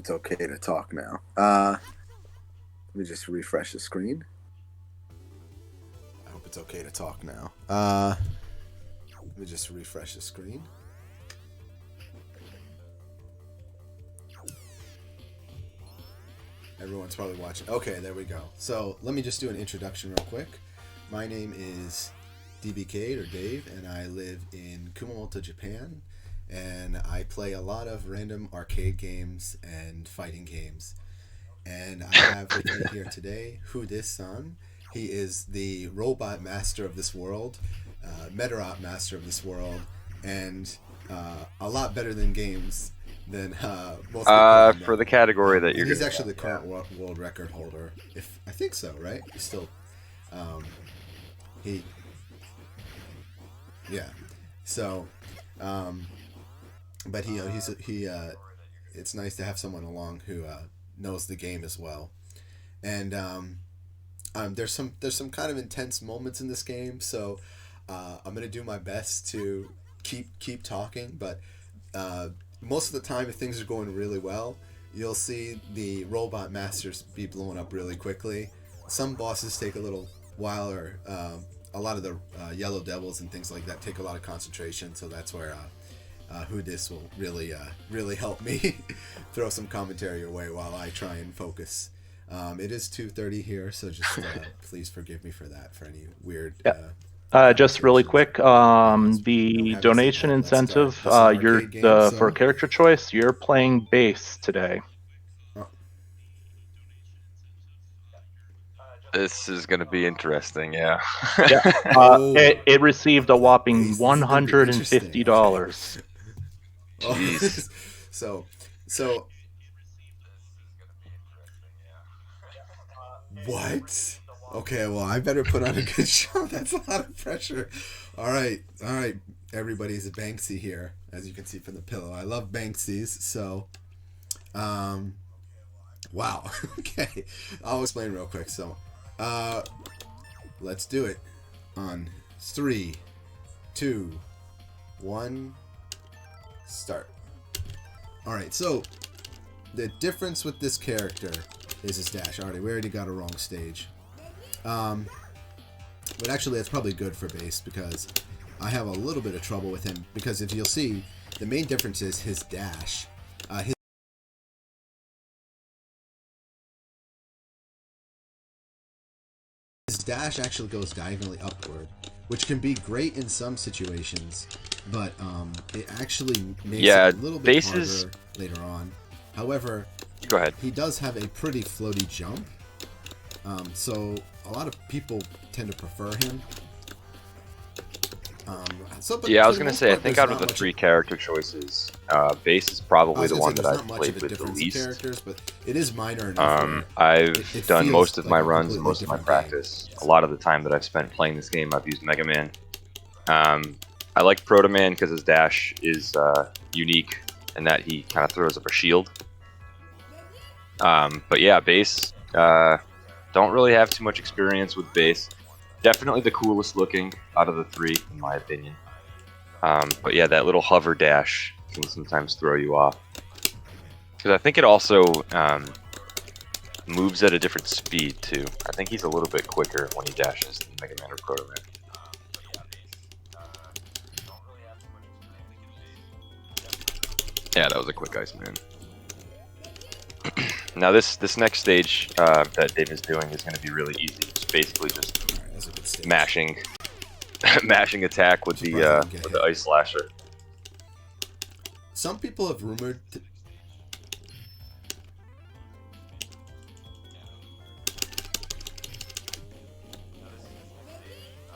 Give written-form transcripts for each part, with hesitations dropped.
It's okay to talk now. Let me just refresh the screen. I hope it's okay to talk now. Let me just refresh the screen. Everyone's probably watching. Okay, there we go. So let me just do an introduction real quick. My name is DBCade, or Dave, and I live in Kumamoto, Japan. And I play a lot of random arcade games and fighting games. And I have with me here today This-san. He is the robot master of this world, Metarop master of this world, and a lot better than games than most people for the category that you're. He's actually the current world record holder. If I think so, right? He's still, he, yeah. So, but it's nice to have someone along who knows the game as well, and there's some kind of intense moments in this game, so I'm gonna do my best to keep talking, but most of the time, if things are going really well, you'll see the robot masters be blown up really quickly. Some bosses take a little while, or a lot of the yellow devils and things like that take a lot of concentration, so that's where This will really help me throw some commentary your way while I try and focus. It is 2:30 here, so just please forgive me for that, for any weird... just really quick, the donation incentive, for character choice, you're playing bass today. This is going to be interesting, yeah. It received a whopping $150. Jeez. So what? Okay, well, I better put on a good show. That's a lot of pressure. All right. Everybody's a Banksy here, as you can see from the pillow. I love Banksies, so... wow. Okay. I'll explain real quick. So, let's do it. On 3, 2, 1, start. All right, so the difference with this character is his dash. We already got a wrong stage. But actually that's probably good for base, because I have a little bit of trouble with him, because if you'll see, the main difference is his dash. His dash actually goes diagonally upward, which can be great in some situations, but it actually makes it a little bit harder later on. However, go ahead. He does have a pretty floaty jump, so a lot of people tend to prefer him. I was going to say, I think out of the 3 character choices, Base is probably the one that I've played with the least. But it is minor enough. I've done most of my runs and most of my practice. A lot of the time that I've spent playing this game, I've used Mega Man. I like Proto Man because his dash is unique in that he kind of throws up a shield. But yeah, Base, don't really have too much experience with Base. Definitely the coolest looking out of the 3, in my opinion. But yeah, that little hover dash can sometimes throw you off. Because I think it also moves at a different speed, too. I think he's a little bit quicker when he dashes than Mega Man or Proto Man. Yeah, that was a quick Iceman. Now this next stage that Dave is doing is going to be really easy. It's basically just mashing attack with the ice slasher. Some people have rumored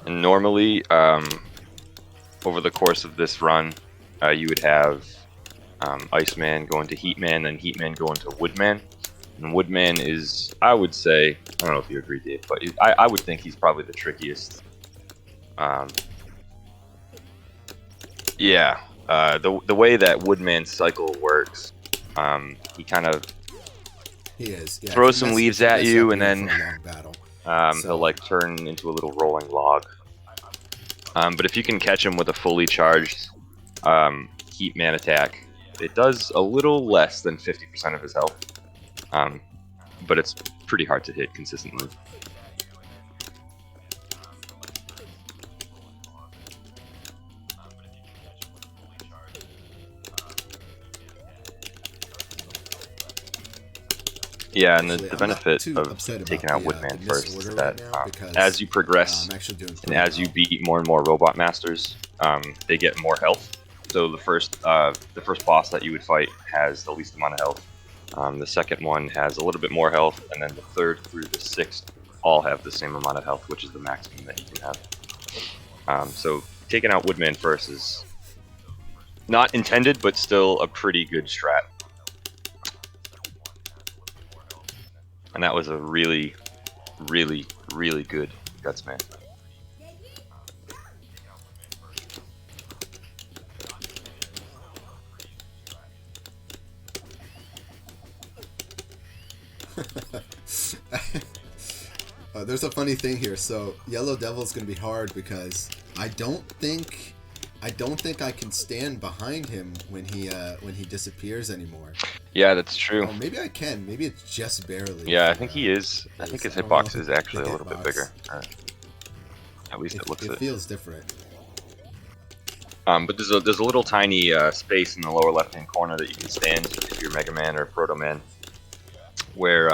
and normally over the course of this run you would have Iceman going to Heatman, then Heatman going to Woodman. And Woodman is, I would say, I don't know if you agree, Dave, but I would think he's probably the trickiest. Yeah, the way that Woodman's cycle works, he kind of throws some leaves at you, and then he'll like turn into a little rolling log. But if you can catch him with a fully charged Heatman attack, it does a little less than 50% of his health, but it's pretty hard to hit consistently. Yeah, and the benefit of taking out Woodman first is that as you progress and as you beat more and more Robot Masters, they get more health. So the first boss that you would fight has the least amount of health. The second one has a little bit more health, and then the third through the sixth all have the same amount of health, which is the maximum that you can have. So taking out Woodman first is not intended, but still a pretty good strat. And that was a really, really, really good Gutsman. There's a funny thing here. So Yellow Devil's gonna be hard because I don't think I can stand behind him when he disappears anymore. Yeah, that's true. Oh, maybe I can. Maybe it's just barely. Yeah, I think he is. I think his hitbox is actually a little bit bigger. At least it looks it. It feels different. But there's a little tiny space in the lower left-hand corner that you can stand if you're Mega Man or Proto Man, where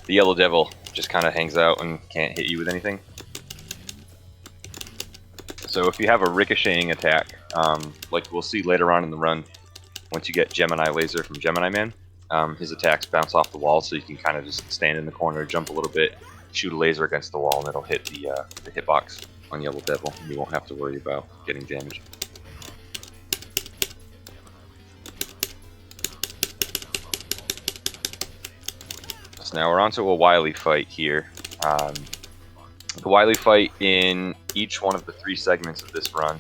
the Yellow Devil just kind of hangs out and can't hit you with anything. So if you have a ricocheting attack, like we'll see later on in the run, once you get Gemini Laser from Gemini Man, his attacks bounce off the wall, so you can kind of just stand in the corner, jump a little bit, shoot a laser against the wall, and it'll hit the hitbox on Yellow Devil. You won't have to worry about getting damaged. So now we're onto a Wily fight here. The Wily fight in each one of the 3 segments of this run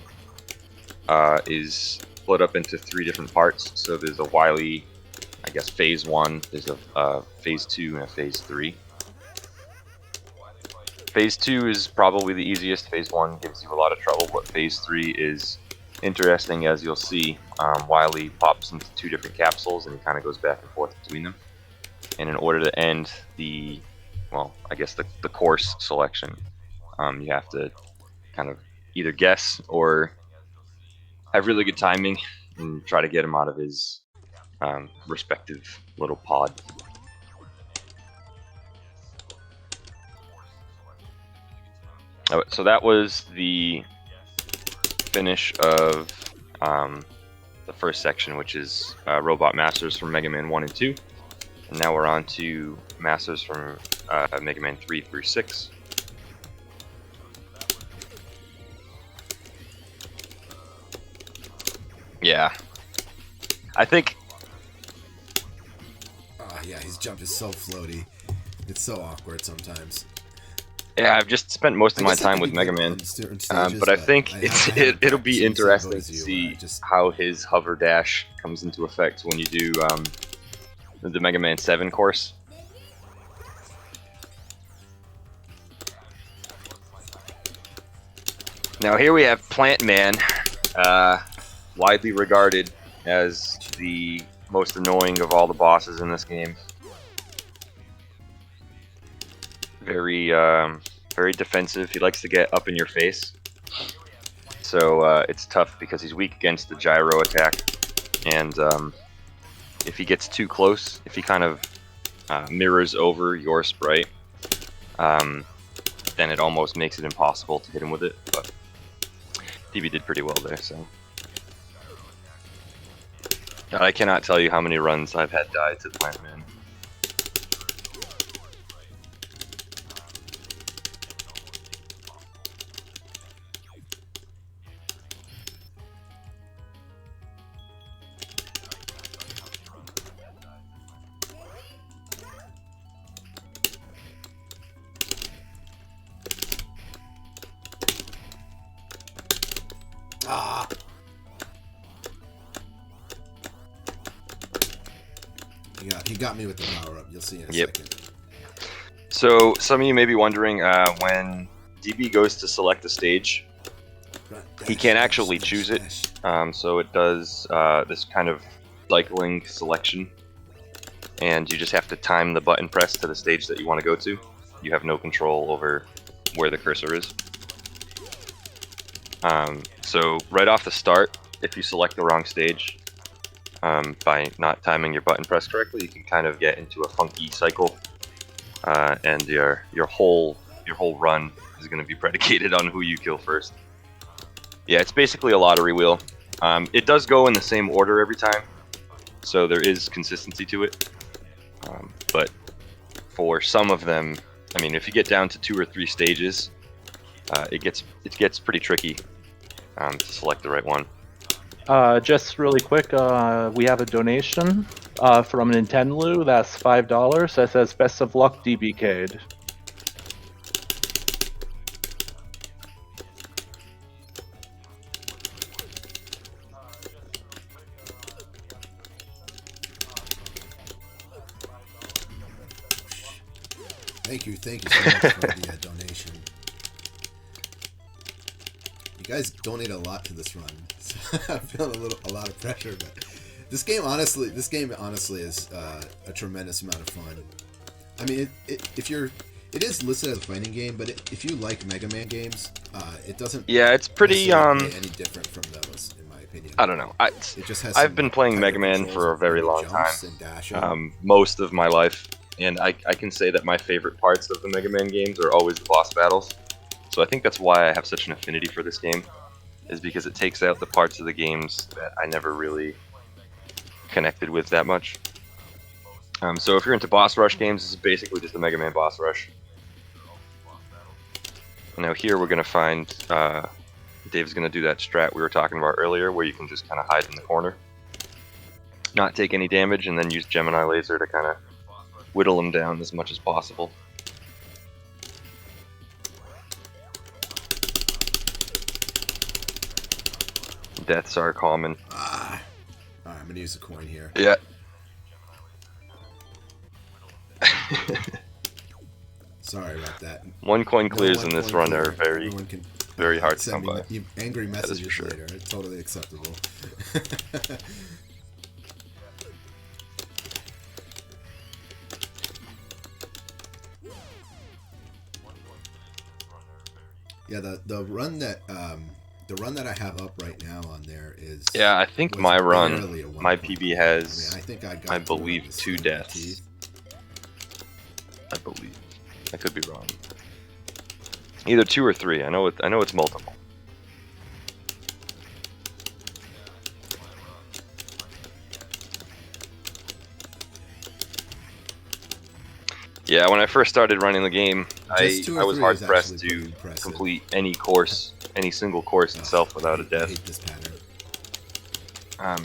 is split up into 3 different parts. So there's a Wily, I guess, phase 1, there's a phase 2, and a phase 3. Phase 2 is probably the easiest. Phase 1 gives you a lot of trouble, but phase 3 is interesting, as you'll see. Wily pops into 2 different capsules, and he kind of goes back and forth between them. And in order to end the, well, I guess the course selection, you have to kind of either guess or have really good timing and try to get him out of his respective little pod. So that was the finish of the first section, which is Robot Masters from Mega Man 1 and 2. And now we're on to Masters from Mega Man 3 through 6. Yeah. I think... yeah, his jump is so floaty. It's so awkward sometimes. Yeah, I've just spent most of my time with Mega Man, but I think it'll be interesting to see how his hover dash comes into effect when you do the Mega Man 7 course. Now here we have Plant Man, widely regarded as the most annoying of all the bosses in this game. Very defensive. He likes to get up in your face, so it's tough because he's weak against the gyro attack, and if he gets too close, if he kind of mirrors over your sprite, then it almost makes it impossible to hit him with it. But DB did pretty well there. So I cannot tell you how many runs I've had die to Plant Man. He got me with the power up. You'll see in a second. So some of you may be wondering, when DB goes to select a stage, he can't actually choose it. So it does this kind of cycling selection, and you just have to time the button press to the stage that you want to go to. You have no control over where the cursor is. So right off the start, if you select the wrong stage, by not timing your button press correctly, you can kind of get into a funky cycle, and your whole run is going to be predicated on who you kill first. Yeah, it's basically a lottery wheel. It does go in the same order every time, so there is consistency to it. But for some of them, I mean, if you get down to 2 or 3 stages, it gets pretty tricky to select the right one. Just really quick, we have a donation from Nintendo. That's $5. That says "Best of luck, DBCade." Thank you so much for the donation. You guys donate a lot to this run, so I'm feeling a lot of pressure. But this game honestly is a tremendous amount of fun. I mean, it is listed as a fighting game, but if you like Mega Man games, it doesn't. Yeah, it's pretty play any different from those, in my opinion. I don't know. It just has I've been playing Mega Man for a very long time, most of my life, and I can say that my favorite parts of the Mega Man games are always the boss battles. So I think that's why I have such an affinity for this game, is because it takes out the parts of the games that I never really connected with that much. So if you're into boss rush games, this is basically just a Mega Man boss rush. Now here we're going to find, Dave's going to do that strat we were talking about earlier, where you can just kind of hide in the corner, not take any damage, and then use Gemini Laser to kind of whittle him down as much as possible. Deaths are common. Alright, I'm gonna use a coin here. Yeah. Sorry about that. 1 coin clears in this run are very hard to come by. Angry messages later. It's totally acceptable. Yeah, the run that I have up right now on there is... Yeah, I think my run, my PB has, I believe, 2 deaths. I believe. I could be wrong. Either 2 or 3. I know it's multiple. Yeah, when I first started running the game, I was hard pressed to complete any single course itself without a death.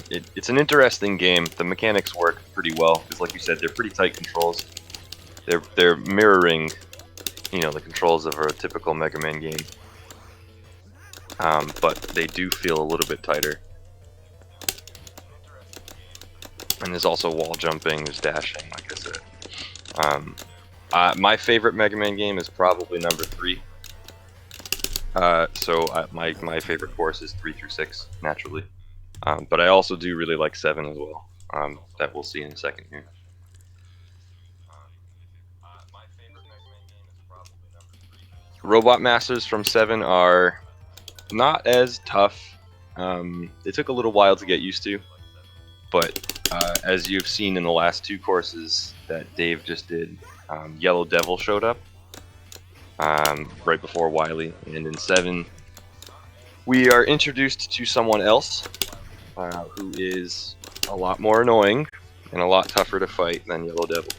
It's an interesting game. The mechanics work pretty well because, like you said, they're pretty tight controls. They're mirroring, the controls of a typical Mega Man game, but they do feel a little bit tighter. And there's also wall jumping, there's dashing, like I said. My favorite Mega Man game is probably number 3. My favorite course is 3 through 6, naturally. But I also do really like 7 as well. That we'll see in a second here. Robot Masters from 7 are not as tough. They took a little while to get used to, but as you've seen in the last 2 courses that Dave just did, Yellow Devil showed up right before Wily, and in 7 we are introduced to someone else who is a lot more annoying and a lot tougher to fight than Yellow Devil.